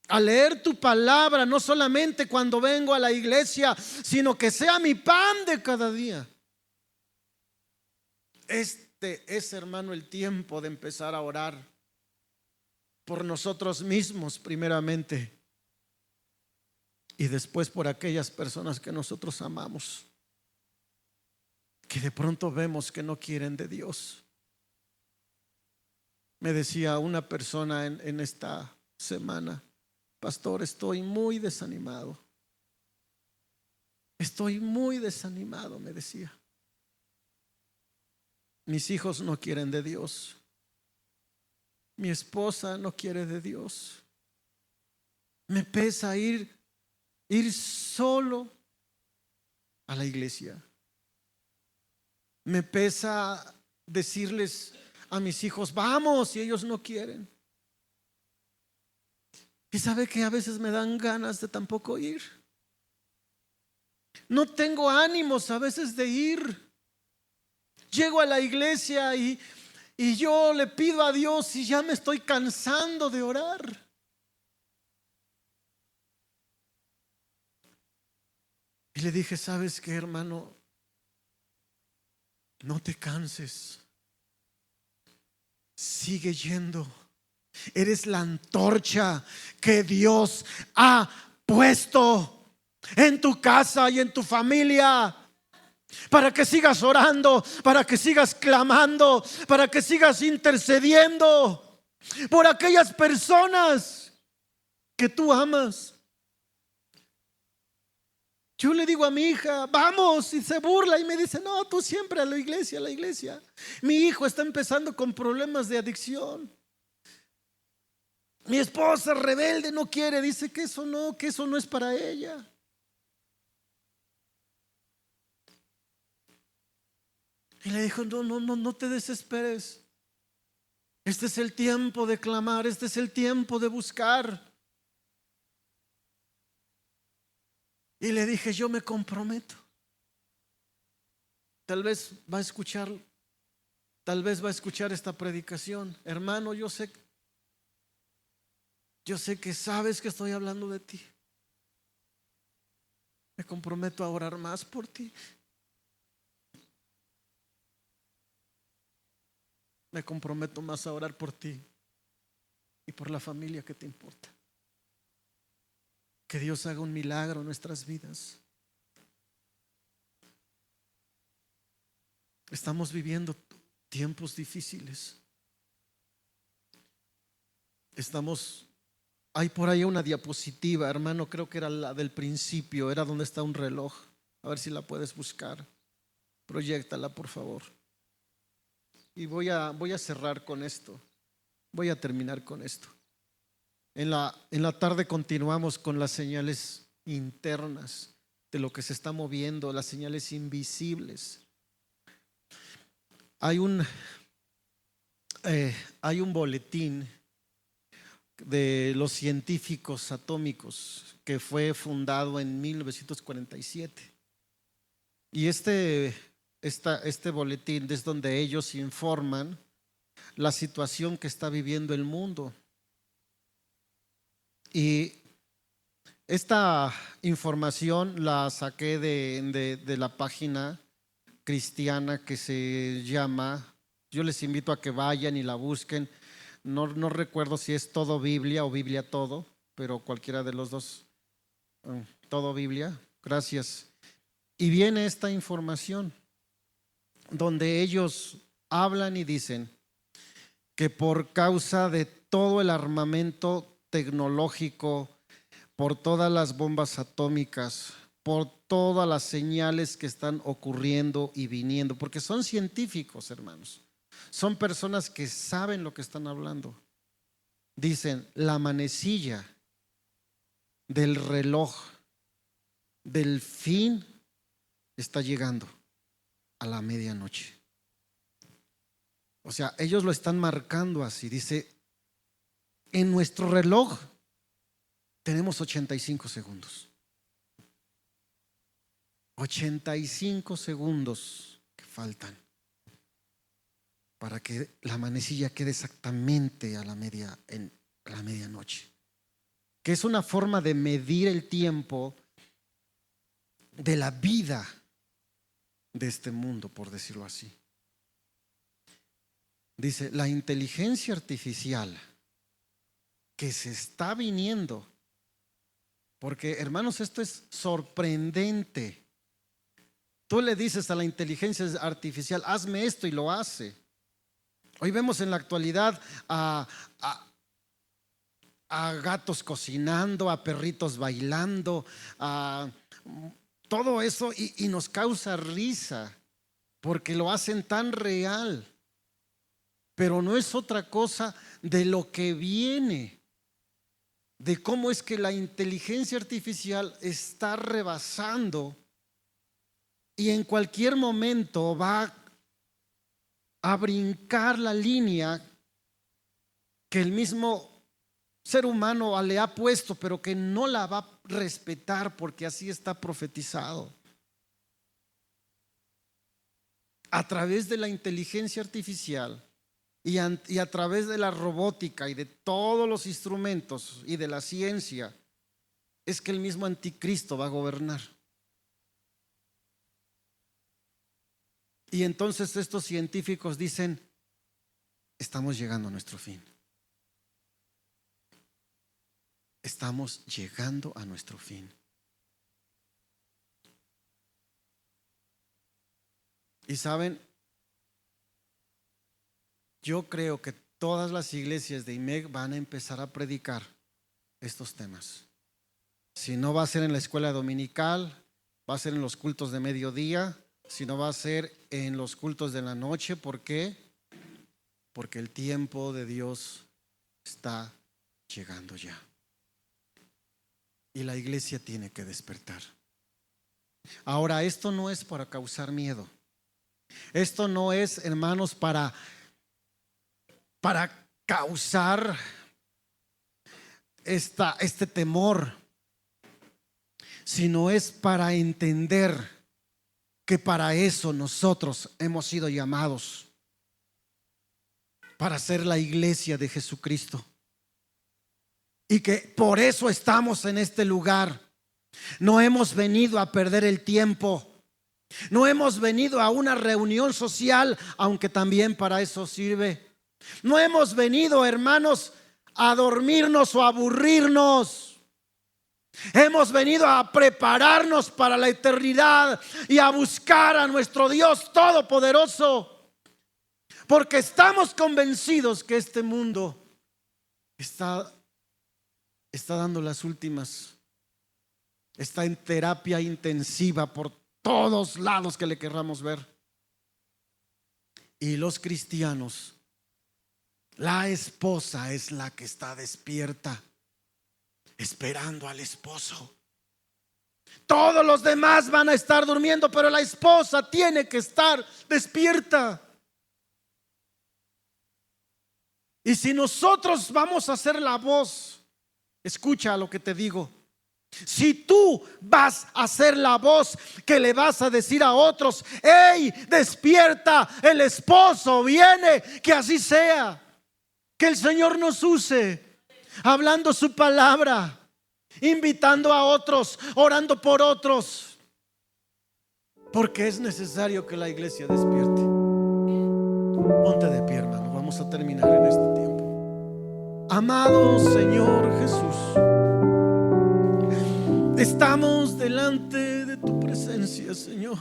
a leer tu palabra, no solamente cuando vengo a la iglesia, sino que sea mi pan de cada día. Este es, hermano, el tiempo de empezar a orar por nosotros mismos primeramente, y después por aquellas personas que nosotros amamos, que de pronto vemos que no quieren de Dios. Me decía una persona en esta semana: pastor, estoy muy desanimado. Estoy muy desanimado, me decía. Mis hijos no quieren de Dios. Mi esposa no quiere de Dios. Me pesa ir solo a la iglesia. Me pesa decirles a mis hijos: vamos, y ellos no quieren. Y sabe que a veces me dan ganas de tampoco ir. No tengo ánimos a veces de ir. Llego a la iglesia y yo le pido a Dios y ya me estoy cansando de orar. Y le dije: ¿sabes qué, hermano? No te canses. Sigue yendo. Eres la antorcha que Dios ha puesto en tu casa y en tu familia, para que sigas orando, para que sigas clamando, para que sigas intercediendo por aquellas personas que tú amas. Yo le digo a mi hija, vamos, y se burla y me dice, no, tú siempre a la iglesia, a la iglesia. Mi hijo está empezando con problemas de adicción. Mi esposa rebelde no quiere, dice que eso no es para ella. Y le dijo, no te desesperes. Este es el tiempo de clamar, este es el tiempo de buscar. Y le dije, yo me comprometo. Tal vez va a escuchar esta predicación. Hermano, yo sé que sabes que estoy hablando de ti. Me comprometo a orar más por ti. Me comprometo más a orar por ti y por la familia que te importa. Que Dios haga un milagro en nuestras vidas. Estamos viviendo tiempos difíciles. Hay por ahí una diapositiva, hermano, creo que era la del principio, era donde está un reloj. A ver si la puedes buscar. Proyéctala, por favor. Y voy a cerrar con esto. Voy a terminar con esto. En la tarde continuamos con las señales internas de lo que se está moviendo, las señales invisibles. Hay un boletín de los científicos atómicos que fue fundado en 1947. Y este boletín es donde ellos informan la situación que está viviendo el mundo. Y esta información la saqué de la página cristiana que se llama, yo les invito a que vayan y la busquen. No recuerdo si es Todo Biblia o Biblia Todo, pero cualquiera de los dos. Todo Biblia, gracias. Y viene esta información donde ellos hablan y dicen que por causa de todo el armamento tecnológico, por todas las bombas atómicas, por todas las señales que están ocurriendo y viniendo, porque son científicos, hermanos, son personas que saben lo que están hablando. Dicen, la manecilla del reloj del fin está llegando a la medianoche. O sea, ellos lo están marcando así. Dice, en nuestro reloj tenemos 85 segundos. 85 segundos que faltan para que la manecilla quede exactamente a la medianoche. Que es una forma de medir el tiempo de la vida de este mundo, por decirlo así. Dice, la inteligencia artificial que se está viniendo, porque hermanos, esto es sorprendente. Tú le dices a la inteligencia artificial, hazme esto, y lo hace. Hoy vemos en la actualidad a gatos cocinando, a perritos bailando, a todo eso, y nos causa risa porque lo hacen tan real. Pero no es otra cosa de lo que viene, de cómo es que la inteligencia artificial está rebasando y en cualquier momento va a brincar la línea que el mismo ser humano le ha puesto, pero que no la va a respetar porque así está profetizado. A través de la inteligencia artificial y a través de la robótica y de todos los instrumentos y de la ciencia, es que el mismo anticristo va a gobernar. Y entonces estos científicos dicen, estamos llegando a nuestro fin. Estamos llegando a nuestro fin. Y saben, yo creo que todas las iglesias de IMEG van a empezar a predicar estos temas. Si no va a ser en la escuela dominical, va a ser en los cultos de mediodía, sino va a ser en los cultos de la noche. ¿Por qué? Porque el tiempo de Dios está llegando ya. Y la iglesia tiene que despertar. Ahora, esto no es para causar miedo. Esto no es, hermanos, para causar este temor, sino es para entender que para eso nosotros hemos sido llamados, para ser la iglesia de Jesucristo, y que por eso estamos en este lugar. No hemos venido a perder el tiempo, no hemos venido a una reunión social, aunque también para eso sirve. No hemos venido, hermanos, a dormirnos o a aburrirnos. Hemos venido a prepararnos para la eternidad y a buscar a nuestro Dios Todopoderoso, porque estamos convencidos que este mundo está dando las últimas. Está en terapia intensiva por todos lados que le querramos ver. Y los cristianos, la esposa es la que está despierta, esperando al esposo. Todos los demás van a estar durmiendo, pero la esposa tiene que estar despierta. Y si nosotros vamos a ser la voz, escucha lo que te digo. Si tú vas a ser la voz que le vas a decir a otros: hey, despierta, el esposo viene, que así sea. Que el Señor nos use hablando su palabra, invitando a otros, orando por otros, porque es necesario que la iglesia despierte. Ponte de pie, hermano, vamos a terminar en este tiempo. Amado Señor Jesús, estamos delante de tu presencia, Señor.